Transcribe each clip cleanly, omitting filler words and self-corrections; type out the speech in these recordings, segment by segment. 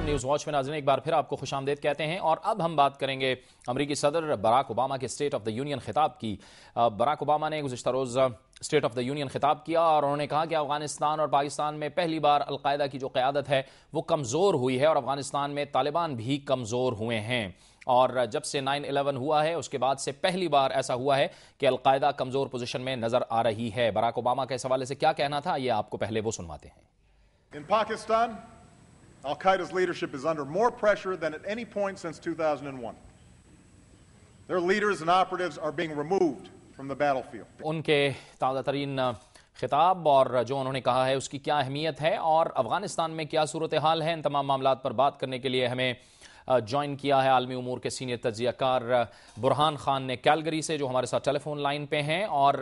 Prime news watch میں ناظرین ایک بار پھر آپ کو خوش آمدید کہتے ہیں، اور اب ہم بات کریں گے امریکی صدر براک اوباما کے اسٹیٹ آف دا یونین خطاب کی۔ براک اوباما نے گزشتہ روز اسٹیٹ آف دا یونین خطاب کیا اور انہوں نے کہا کہ افغانستان اور پاکستان میں پہلی بار القاعدہ کی جو قیادت ہے وہ کمزور ہوئی ہے اور افغانستان میں طالبان بھی کمزور ہوئے ہیں، اور جب سے 9/11 ہوا ہے اس کے بعد سے پہلی بار ایسا ہوا ہے کہ القاعدہ کمزور پوزیشن میں نظر آ رہی ہے۔ براک اوباما کا اس حوالے سے کیا کہنا تھا، یہ آپ کو پہلے وہ سنواتے ہیں۔ In Pakistan, Al-Qaeda's leadership is under more pressure than at any point since 2001. Their leaders and operatives are being removed from the battlefield. ان کے تازہ ترین خطاب اور جو انہوں نے کہا ہے اس کی کیا اہمیت ہے اور افغانستان میں کیا صورتحال ہے، ان تمام معاملات پر بات کرنے کے لیے ہمیں جوائن کیا ہے عالمی امور کے سینئر تجزیہ کار برہان خان نے کیلگری سے، جو ہمارے ساتھ ٹیلی فون لائن پہ ہیں، اور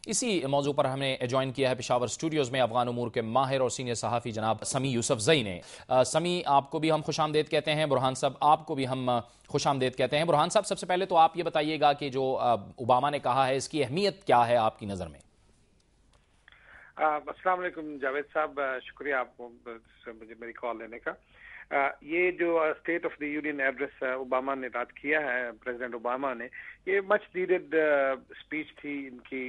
اسی موضوع پر ہمیں جوائن کیا ہے پشاور اسٹوڈیوز میں افغان امور کے ماہر اور سینئر صحافی جناب سمی یوسفزئی نے۔ سمی، آپ کو بھی ہم خوش آمدید کہتے ہیں، برہان صاحب آپ کو بھی ہم خوش آمدید کہتے ہیں۔ برہان صاحب، سب سے پہلے تو آپ یہ بتائیے گا کہ جو اوباما نے کہا ہے اس کی اہمیت کیا ہے آپ کی نظر میں؟ السلام علیکم جاوید صاحب، شکریہ آپ کو مجھے میری کال لینے کا۔ یہ جو state of the union address Obama نے رات کیا ہے، پریزیڈنٹ اوباما نے، یہ مچ نیڈڈ اسپیچ تھی ان کی،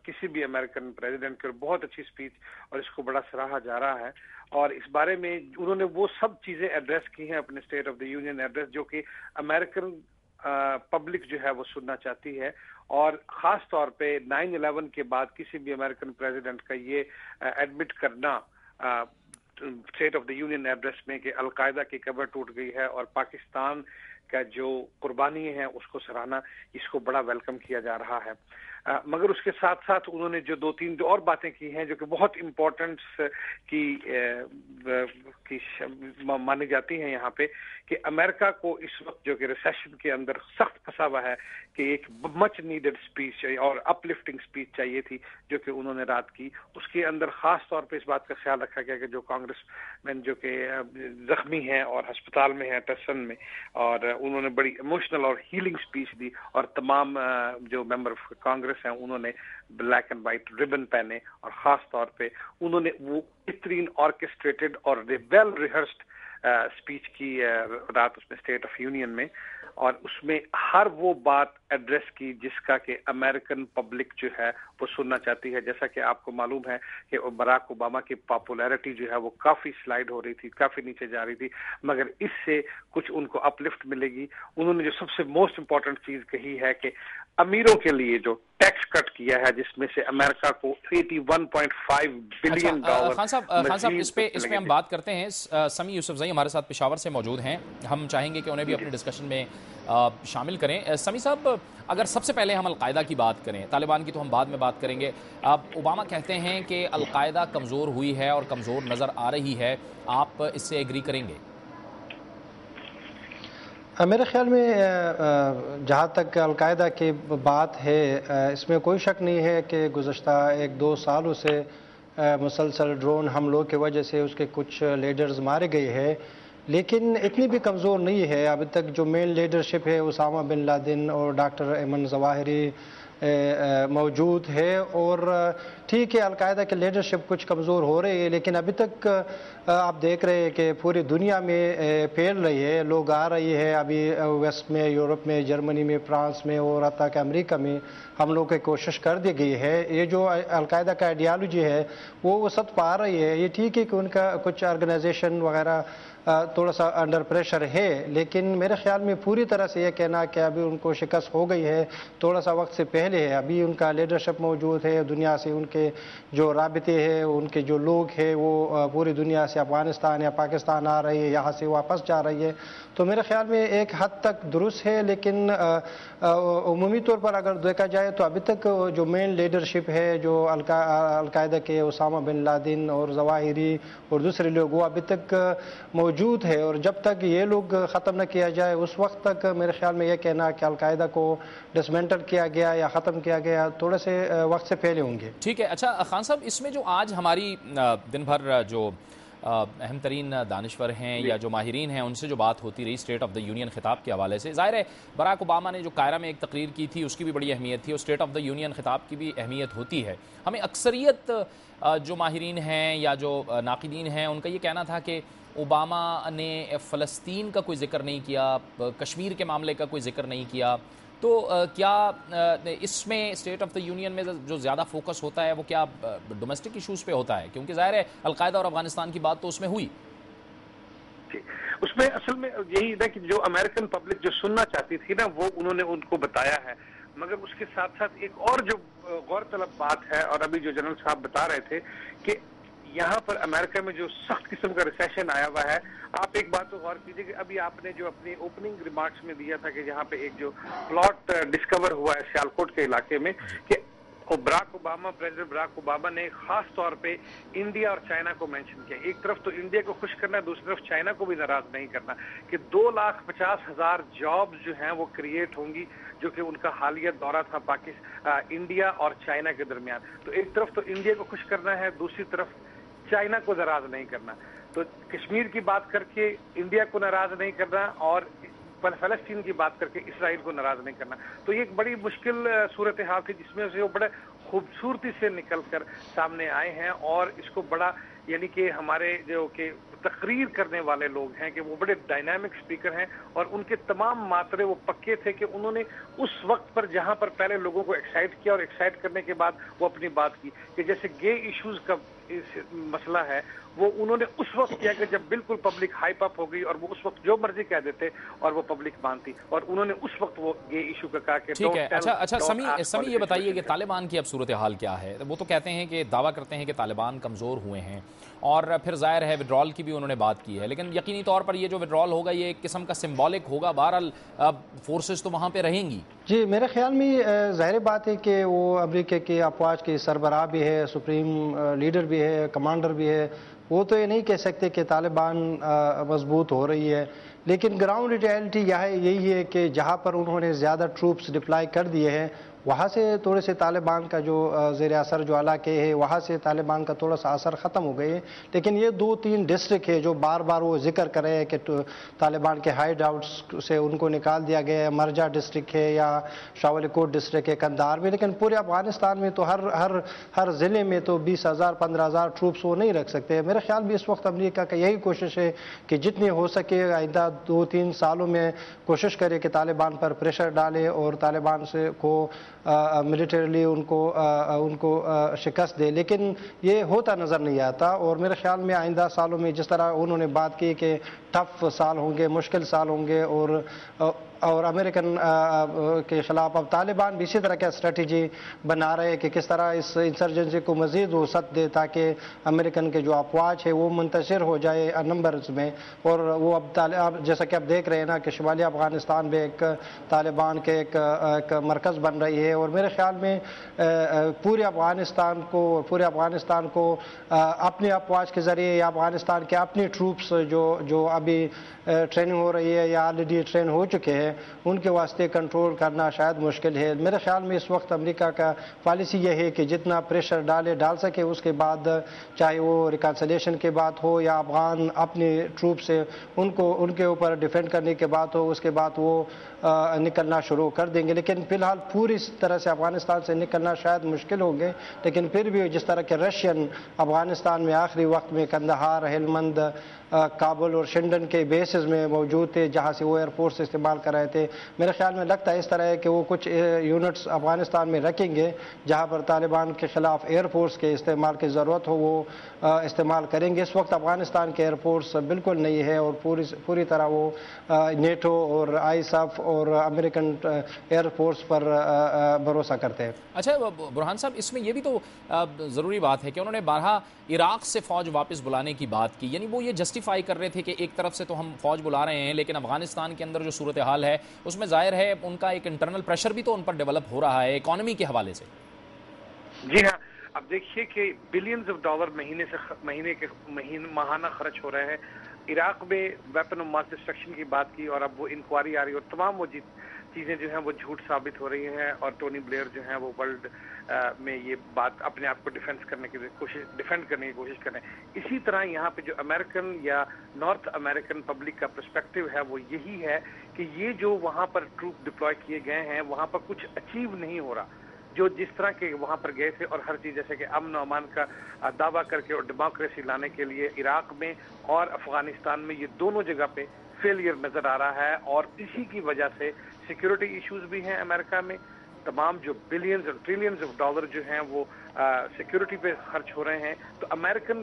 کسی بھی امریکن پریزیڈنٹ کی، بہت اچھی اسپیچ، اور اس کو بڑا سراہا جا رہا ہے۔ اور اس بارے میں انہوں نے وہ سب چیزیں ایڈریس کی ہیں اپنے state of the union address جو کہ امریکن پبلک جو ہے وہ سننا چاہتی ہے، اور خاص طور پہ 9/11 کے بعد کسی بھی امریکن پریزیڈنٹ کا یہ ایڈمٹ کرنا state of the union address میں کہ القاعدہ کی قبر ٹوٹ گئی ہے اور پاکستان کا جو قربانی ہے اس کو سراہنا، اس کو بڑا ویلکم کیا جا رہا ہے۔ مگر اس کے ساتھ ساتھ انہوں نے جو 2-3 اور باتیں کی ہیں جو کہ بہت امپورٹنٹ کی مانی جاتی ہیں یہاں پہ، کہ امریکہ کو اس وقت جو کہ ریسیشن کے اندر سخت پھنسا ہوا ہے، کہ ایک مچ نیڈڈ اسپیچ اور اپ لفٹنگ اسپیچ چاہیے تھی جو کہ انہوں نے رات کی۔ اس کے اندر خاص طور پہ اس بات کا خیال رکھا گیا کہ جو کانگریس مین جو کہ زخمی ہیں اور ہسپتال میں ہیں ٹسن میں، اور انہوں نے بڑی ایموشنل اور ہیلنگ اسپیچ دی، اور تمام جو ممبر آف کانگریس ہیں انہوں نے بلیک اینڈ وائٹ ربن پہنے، اور خاص طور پہ انہوں نے وہ بہترین آرکسٹریٹڈ اور ویل ریہرسڈ اسپیچ کی رات اس میں اسٹیٹ آف یونین میں، اور اس میں ہر وہ بات ایڈریس کی جس کا کہ امریکن پبلک جو ہے وہ سننا چاہتی ہے۔ جیسا کہ آپ کو معلوم ہے کہ براک اوباما کی پاپولیرٹی جو ہے وہ کافی سلائڈ ہو رہی تھی، کافی نیچے جا رہی تھی، مگر اس سے کچھ ان کو اپ لفٹ ملے گی۔ انہوں نے جو سب سے موسٹ امپورٹنٹ چیز کہی ہے کہ امیروں کے لیے جو ٹیکس کٹ کیا ہے جس میں سے امریکہ کو 81.5 بلین ڈالر۔ خان صاحب اس پہ ہم بات کرتے ہیں۔ سمی یوسفزئی ہمارے ساتھ پشاور سے موجود ہیں، ہم چاہیں گے کہ انہیں بھی اپنے ڈسکشن میں شامل کریں۔ سمی صاحب، اگر سب سے پہلے ہم القاعدہ کی بات کریں، طالبان کی تو ہم بعد میں بات کریں گے، اوباما کہتے ہیں کہ القاعدہ کمزور ہوئی ہے اور کمزور نظر آ رہی ہے، آپ اس سے ایگری کریں گے؟ میرے خیال میں جہاں تک القاعدہ کی بات ہے، اس میں کوئی شک نہیں ہے کہ گزشتہ 1-2 سالوں سے مسلسل ڈرون حملوں کی وجہ سے اس کے کچھ لیڈرز مارے گئے ہیں، لیکن اتنی بھی کمزور نہیں ہے۔ ابھی تک جو مین لیڈرشپ ہے اسامہ بن لادن اور ڈاکٹر ایمن ظواہری موجود ہے، اور ٹھیک ہے القاعدہ کی لیڈرشپ کچھ کمزور ہو رہی ہے، لیکن ابھی تک آپ دیکھ رہے ہیں کہ پوری دنیا میں پھیل رہی ہے، لوگ آ رہی ہے، ابھی ویسٹ میں، یورپ میں، جرمنی میں، فرانس میں، اور حتیٰ کہ امریکہ میں حملوں کی کوشش کر دی گئی ہے۔ یہ جو القاعدہ کا آئیڈیالوجی ہے وہ وسعت پا رہی ہے۔ یہ ٹھیک ہے کہ ان کا کچھ آرگنائزیشن وغیرہ تھوڑا سا انڈر پریشر ہے، لیکن میرے خیال میں پوری طرح سے یہ کہنا کہ ابھی ان کو شکست ہو گئی ہے تھوڑا سا وقت سے پہلے ہے۔ ابھی ان کا لیڈرشپ موجود ہے، دنیا سے ان کے جو رابطے ہیں، ان کے جو لوگ ہیں وہ پوری دنیا سے افغانستان یا پاکستان آ رہی ہے، یہاں سے واپس جا رہی ہے، تو میرے خیال میں ایک حد تک درست ہے۔ لیکن عمومی طور پر اگر دیکھا جائے تو ابھی تک جو مین لیڈرشپ ہے، جو القاعدہ کے اسامہ بن لادن اور ظواہری اور دوسرے لوگ، وہ ابھی تک موجود ہے، اور جب تک یہ لوگ ختم نہ کیا جائے اس وقت تک میرے خیال میں یہ کہنا کہ القاعدہ کو ڈسمنٹل کیا گیا یا ختم کیا گیا تھوڑے سے وقت سے پہلے ہوں گے۔ ٹھیک ہے۔ اچھا خان صاحب، اس میں جو آج ہماری دن بھر جو اہم ترین دانشور ہیں یا جو ماہرین ہیں ان سے جو بات ہوتی رہی اسٹیٹ آف دا یونین خطاب کے حوالے سے، ظاہر ہے براک اوباما نے جو قاہرہ میں ایک تقریر کی تھی اس کی بھی بڑی اہمیت تھی اور اسٹیٹ آف دا یونین خطاب کی بھی اہمیت ہوتی ہے. ہمیں اکثریت جو ماہرین ہیں یا جو ناقدین ہیں ان کا یہ کہنا تھا کہ اوباما نے فلسطین کا کوئی ذکر نہیں کیا، کشمیر کے معاملے کا کوئی ذکر نہیں کیا. تو کیا اس میں اسٹیٹ آف دا یونین میں جو زیادہ فوکس ہوتا ہے وہ کیا ڈومیسٹک ایشوز پہ ہوتا ہے؟ کیونکہ ظاہر ہے القاعدہ اور افغانستان کی بات تو اس میں ہوئی. اس میں اصل میں یہی ہے کہ جو امریکن پبلک جو سننا چاہتی تھی نا وہ انہوں نے ان کو بتایا ہے، مگر اس کے ساتھ ساتھ ایک اور جو غور طلب بات ہے، اور ابھی جو جنرل صاحب بتا رہے تھے کہ یہاں پر امریکہ میں جو سخت قسم کا ریسیشن آیا ہوا ہے. آپ ایک بات تو غور کیجئے کہ ابھی آپ نے جو اپنی اوپننگ ریمارکس میں دیا تھا کہ جہاں پہ ایک جو پلاٹ ڈسکور ہوا ہے سیالکوٹ کے علاقے میں، کہ پریزیڈنٹ براک اوباما نے خاص طور پہ انڈیا اور چائنا کو مینشن کیا. ایک طرف تو انڈیا کو خوش کرنا ہے، دوسری طرف چائنا کو بھی ناراض نہیں کرنا، کہ 2,50,000 جابز جو ہیں وہ کریٹ ہوں گی، جو کہ ان کا حالیہ دورہ تھا انڈیا اور چائنا کے درمیان. تو ایک طرف تو انڈیا کو خوش کرنا ہے، دوسری طرف چائنا کو ناراض نہیں کرنا. تو کشمیر کی بات کر کے انڈیا کو ناراض نہیں کرنا اور فلسطین کی بات کر کے اسرائیل کو ناراض نہیں کرنا. تو یہ ایک بڑی مشکل صورتحال تھی جس میں سے وہ بڑے خوبصورتی سے نکل کر سامنے آئے ہیں، اور اس کو بڑا یعنی کہ ہمارے جو کہ تقریر کرنے والے لوگ ہیں کہ وہ بڑے ڈائنامک سپیکر ہیں، اور ان کے تمام ماترے وہ پکے تھے کہ انہوں نے اس وقت پر جہاں پر پہلے لوگوں کو ایکسائٹ کیا اور ایکسائٹ کرنے کے بعد وہ اپنی بات کی، کہ جیسے گے ایشوز کا مسئلہ ہے وہ انہوں نے اس وقت کیا کہ جب بالکل پبلک ہائپ اپ ہو گئی اور وہ اس وقت جو مرضی کہہ دیتے اور وہ پبلک مانتی، اور انہوں نے اس وقت وہ گے ایشو کا کہا کہ ٹھیک ہے. اچھا سمی یہ بتائیے کہ طالبان کی اب صورتحال کیا ہے؟ وہ تو کہتے ہیں کہ دعویٰ کرتے ہیں کہ طالبان کمزور ہوئے ہیں، اور پھر ظاہر ہے وڈرال کی بھی انہوں نے بات کی ہے، لیکن یقینی طور پر یہ جو وڈرال ہوگا یہ ایک قسم کا سمبولک ہوگا. بہرحال فورسز تو وہاں پہ رہیں گی. جی میرے خیال میں ظاہر بات ہے کہ وہ امریکہ کی افواج کی سربراہ بھی ہے، سپریم لیڈر بھی ہے، کمانڈر بھی ہے. وہ تو یہ نہیں کہہ سکتے کہ طالبان مضبوط ہو رہی ہے، لیکن گراؤنڈ ریئلٹی یہی ہے کہ جہاں پر انہوں نے زیادہ ٹروپس ڈپلائی کر دیے ہیں وہاں سے تھوڑے سے طالبان کا جو زیر اثر جو علاقے ہے وہاں سے طالبان کا تھوڑا سا اثر ختم ہو گئے ہیں. لیکن یہ 2-3 ڈسٹرکٹ ہے جو بار بار وہ ذکر کر رہے ہیں کہ طالبان کے ہائیڈ آؤٹس سے ان کو نکال دیا گیا ہے. مرجع ڈسٹرکٹ ہے یا شاول کوٹ ڈسٹرکٹ ہے کندھار میں، لیکن پورے افغانستان میں تو ہر ضلع میں تو 20,000 15,000 ٹروپس وہ نہیں رکھ سکتے. میرے خیال میں اس وقت امریکہ کا یہی کوشش ہے کہ جتنی ہو سکے آئندہ 2-3 سالوں میں کوشش کرے کہ طالبان پر پریشر ڈالے اور طالبان سے کو ملیٹریلی ان کو شکست دے، لیکن یہ ہوتا نظر نہیں آتا. اور میرے خیال میں آئندہ سالوں میں جس طرح انہوں نے بات کی کہ ٹف سال ہوں گے، مشکل سال ہوں گے، اور امریکن کے خلاف اب طالبان بھی اسی طرح کا اسٹریٹجی بنا رہے ہیں کہ کس طرح اس انسرجنسی کو مزید وسعت دے تاکہ امریکن کے جو افواج ہے وہ منتشر ہو جائے نمبرز میں. اور وہ اب جیسا کہ آپ دیکھ رہے ہیں نا کہ شمالی افغانستان میں ایک طالبان کے ایک مرکز بن رہی ہے. اور میرے خیال میں پورے افغانستان کو اپنے افواج کے ذریعے یا افغانستان کے اپنی ٹروپس جو ابھی ٹریننگ ہو رہی ہے یا آلریڈی ٹرین ہو چکے ہیں ان کے واسطے کنٹرول کرنا شاید مشکل ہے. میرے خیال میں اس وقت امریکہ کا پالیسی یہ ہے کہ جتنا پریشر ڈال سکے، اس کے بعد چاہے وہ ریکنسلیشن کی بات ہو یا افغان اپنی ٹروپ سے ان کے اوپر ڈیفینڈ کرنے کی بات ہو، اس کے بعد وہ نکلنا شروع کر دیں گے. لیکن فی الحال پوری طرح سے افغانستان سے نکلنا شاید مشکل ہو گئے، لیکن پھر بھی جس طرح کے رشین افغانستان میں آخری وقت میں کندہار، ہلمند، کابل اور شنڈن کے بیسز میں موجود تھے جہاں سے وہ ایئر فورس استعمال کر رہے تھے. میرے خیال میں لگتا ہے اس طرح ہے کہ وہ کچھ یونٹس افغانستان میں رکھیں گے جہاں پر طالبان کے خلاف ایئر فورس کے استعمال کی ضرورت ہو وہ استعمال کریں گے. اس وقت افغانستان کے ایئر فورس بالکل نہیں ہے اور پوری طرح وہ نیٹو اور ISAF اور امریکن ایئر فورس پر بھروسہ کرتے ہیں. اچھا برہان صاحب، اس میں یہ بھی تو ضروری بات ہے کہ انہوں نے بارہا عراق سے فوج واپس بلانے کی بات کی، یعنی وہ یہ جسٹیفائی کر رہے تھے کہ ایک طرف سے تو ہم فوج بلا رہے ہیں لیکن افغانستان کے اندر جو صورتحال ہے اس میں ظاہر ہے ان کا ایک انٹرنل پریشر بھی تو ان پر ڈیولپ ہو رہا ہے اکانومی کے حوالے سے. جی ہاں، اب دیکھیے کہ بلینز آف ڈالر ماہانہ خرچ ہو رہے ہیں. عراق میں ویپن آف ماس ڈسٹرکشن کی بات کی اور اب وہ انکوائری آ رہی ہے اور تمام وہ چیزیں جو ہیں وہ جھوٹ ثابت ہو رہی ہیں اور ٹونی بلیئر جو ہیں وہ ورلڈ میں یہ بات اپنے آپ کو ڈیفینڈ کرنے کی کوشش کریں. اسی طرح یہاں پہ جو امریکن یا نارتھ امریکن پبلک کا پرسپیکٹو ہے وہ یہی ہے کہ یہ جو وہاں پر ٹروپ ڈپلوائے کیے گئے ہیں وہاں پر کچھ اچیو نہیں ہو رہا. جو جس طرح کے وہاں پر گئے تھے اور ہر چیز جیسے کہ امن و امان کا دعویٰ کر کے اور ڈیموکریسی لانے کے لیے عراق میں اور افغانستان میں یہ دونوں جگہ پہ فیلئر نظر آ رہا ہے. اور اسی کی وجہ سے سیکیورٹی ایشوز بھی ہیں امریکہ میں. تمام جو بلینز اور ٹریلینز آف ڈالر جو ہیں وہ سیکیورٹی پہ خرچ ہو رہے ہیں. تو امریکن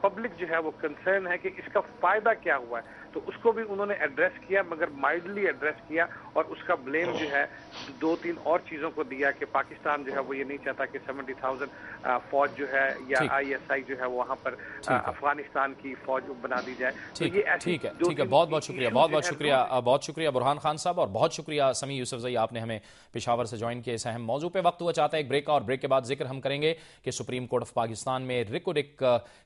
پبلک جو ہے وہ کنسرن ہے کہ اس کا فائدہ کیا ہوا ہے. تو اس کو بھی انہوں نے ایڈریس کیا مگر مائلڈلی ایڈریس کیا اور اس کا بلیم جو ہے 2-3 اور چیزوں کو دیا کہ پاکستان جو ہے وہ یہ نہیں چاہتا کہ 70,000 فوج جو ہے یا ISI جو ہے وہاں پر افغانستان کی فوج بنا دی جائے. ٹھیک ہے. بہت شکریہ برہان خان صاحب اور بہت شکریہ سمیع یوسفزئی. آپ نے ہمیں پشاور سے جوائن کیا اس اہم موضوع پہ. وقت ہوا چاہتا ہے ایک بریک کا اور بریک کے بعد ذکر ہم کریں گے کہ سپریم کورٹ آف پاکستان میں ریکوڈک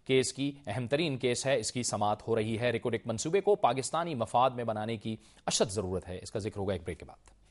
کیس کی اہم ترین کیس ہے. اس کی سماعت ہو رہی ہے. ریکوڈک منصوبے کو پاکستانی مفاد میں بنانے کی اشد ضرورت ہے. اس کا ذکر ہوگا ایک بریک کے بعد.